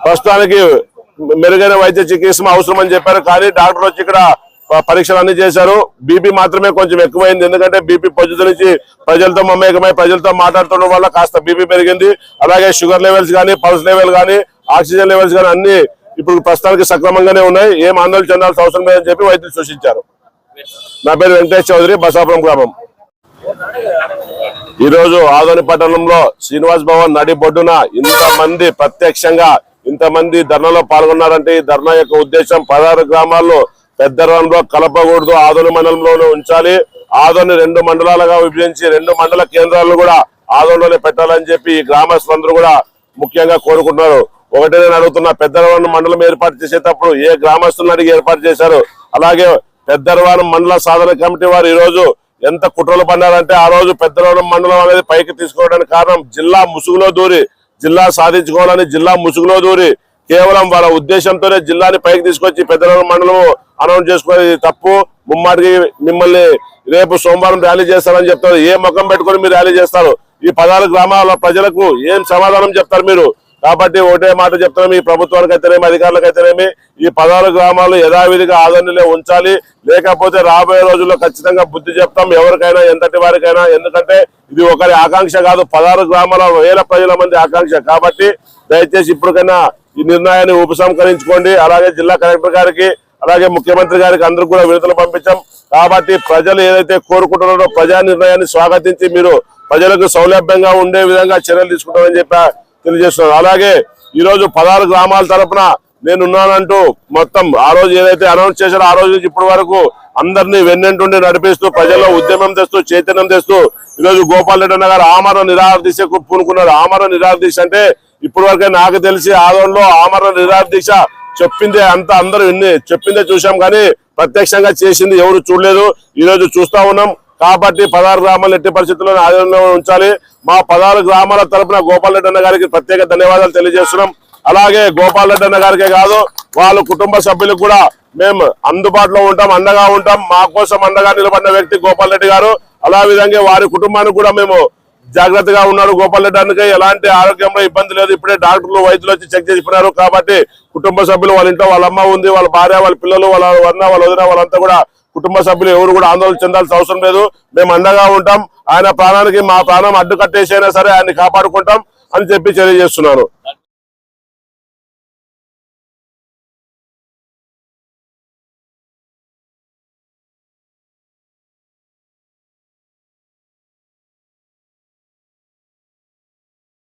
ప్రస్తుతానికి మెరుగైన వైద్య చికిత్స అవసరం అని చెప్పారు. కానీ డాక్టర్ వచ్చి ఇక్కడ పరీక్షలు అన్ని చేశారు. బీపీ మాత్రమే కొంచెం ఎక్కువైంది. ఎందుకంటే బీపీ పొద్దు నుంచి ప్రజలతో మమేకమై ప్రజలతో మాట్లాడుతుండడం వల్ల కాస్త బీపీ పెరిగింది. అలాగే షుగర్ లెవెల్స్ కానీ, పల్స్ లెవెల్ కానీ, ఆక్సిజన్ లెవెల్స్ కానీ అన్ని ఇప్పుడు ప్రస్తుతానికి సక్రమంగానే ఉన్నాయి. ఏం ఆందోళన చెందాల్సిన అవసరం లేదని చెప్పి వైద్యులు సూచించారు. నా పేరు వెంకటేష్ చౌదరి, బసాపురం గ్రామం. ఈ రోజు ఆదోని పట్టణంలో శ్రీనివాస్ భవన్ నడి బొడ్డున ఇంతమంది ప్రత్యక్షంగా ఇంతమంది ధర్నాలో పాల్గొన్నారంటే ఈ ధర్నా యొక్క ఉద్దేశం 16 గ్రామాల్లో పెద్ద రంలో కలపకూడదు, ఆదోని మండలంలోనే ఉంచాలి. ఆదోని 2 మండలాలుగా విభజించి 2 మండల కేంద్రాలను కూడా ఆదోనిలోనే పెట్టాలని చెప్పి ఈ గ్రామస్తులందరూ కూడా ముఖ్యంగా కోరుకుంటున్నారు. ఒకటే నేను అడుగుతున్నా, పెద్దరవాణం మండలం ఏర్పాటు చేసేటప్పుడు ఏ గ్రామస్తులను అడిగి ఏర్పాటు చేశారు? అలాగే పెద్దరవాణం మండల సాధన కమిటీ వారు ఈ రోజు ఎంత కుట్రలు పన్నారంటే ఆ రోజు పెద్దరవాణం మండలం అనేది పైకి తీసుకోవడానికి కారణం జిల్లా ముసుగులో దూరి జిల్లా సాధించుకోవాలని జిల్లా ముసుగులో దూరి కేవలం వాళ్ళ ఉద్దేశంతోనే జిల్లాని పైకి తీసుకొచ్చి పెద్దరవాణం మండలం అనౌన్స్ చేసుకునేది తప్పు. ముమ్మాటికి మిమ్మల్ని రేపు సోమవారం ర్యాలీ చేస్తారని చెప్తారు. ఏ ముఖం పెట్టుకుని మీరు ర్యాలీ చేస్తారు? ఈ 16 గ్రామాల ప్రజలకు ఏం సమాధానం చెప్తారు మీరు? కాబట్టి ఒకటే మాట చెప్తాం, ఈ ప్రభుత్వానికి అయితేనేమి అధికారులకు అయితేనేమి ఈ 16 గ్రామాలు యథావిధిగా ఆదరణలో ఉంచాలి. లేకపోతే రాబోయే రోజుల్లో ఖచ్చితంగా బుద్ధి చెప్తాం ఎవరికైనా, ఎంతటి వారికైనా. ఎందుకంటే ఇది ఒకరి ఆకాంక్ష కాదు, 16 గ్రామాల వేల ప్రజల మంది ఆకాంక్ష. కాబట్టి దయచేసి ఇప్పటికైనా ఈ నిర్ణయాన్ని ఉపసంహరించుకోండి. అలాగే జిల్లా కలెక్టర్ గారికి అలాగే ముఖ్యమంత్రి గారికి అందరికి కూడా వినతులు పంపించాం. కాబట్టి ప్రజలు ఏదైతే కోరుకుంటున్నారో ప్రజా నిర్ణయాన్ని స్వాగతించి మీరు ప్రజలకు సౌలభ్యంగా ఉండే విధంగా చర్యలు తీసుకుంటారని చెప్పి తెలియజేస్తున్నారు. అలాగే ఈ రోజు 16 గ్రామాల తరఫున నేనున్నానంటూ మొత్తం ఆ రోజు ఏదైతే అనౌన్స్ చేశారో ఆ రోజు నుంచి ఇప్పటి వరకు అందరినీ వెన్నెంటుండి నడిపిస్తూ ప్రజల్లో ఉద్యమం తెస్తూ చైతన్యం తెస్తూ ఈరోజు గోపాల్ రెడ్డి అన్న గారు ఆమరణ నిరాహార దీక్షకు పూనుకున్నారు. ఆమరణ నిరాహార దీక్ష అంటే ఇప్పటి వరకే నాకు తెలిసి ఆదోళనలో ఆమరణ నిరాహార దీక్ష చెప్పిందే అంతా అందరూ చెప్పిందే చూసాం, కానీ ప్రత్యక్షంగా చేసింది ఎవరు చూడలేదు. ఈ రోజు చూస్తా ఉన్నాం. కాబట్టి 16 గ్రామాలు ఎట్టి పరిస్థితుల్లో ఆదరణలో ఉంచాలి. మా 16 గ్రామాల తరఫున గోపాల్ రెడ్డి అన్న గారికి ప్రత్యేక ధన్యవాదాలు తెలియజేస్తున్నాం. అలాగే గోపాల్ రెడ్డి అన్న గారికే కాదు, వాళ్ళ కుటుంబ సభ్యులకు కూడా మేము అందుబాటులో ఉంటాం, అండగా ఉంటాం. మా కోసం అండగా నిలబడిన వ్యక్తి గోపాల్ రెడ్డి గారు. అలా విధంగా వారి కుటుంబానికి కూడా మేము జాగ్రత్తగా ఉన్నారు. గోపాల్ రెడ్డి అన్నకి ఎలాంటి ఆరోగ్యంలో ఇబ్బంది లేదు. ఇప్పుడే డాక్టర్లు వైద్యులు వచ్చి చెక్ చేసిపోయినారు. కాబట్టి కుటుంబ సభ్యులు వాళ్ళ ఇంట్లో వాళ్ళ అమ్మ ఉంది, వాళ్ళ భార్య, వాళ్ళ పిల్లలు, వాళ్ళ అన్న, వాళ్ళ వదిన, వాళ్ళంతా కూడా కుటుంబ సభ్యులు ఎవరు కూడా ఆందోళన చెందాల్సిన అవసరం లేదు. మేము అండగా ఉంటాం. ఆయన ప్రాణానికి మా ప్రాణం అడ్డు కట్టేసైనా సరే ఆయన్ని కాపాడుకుంటాం అని చెప్పి తెలియజేస్తున్నాను.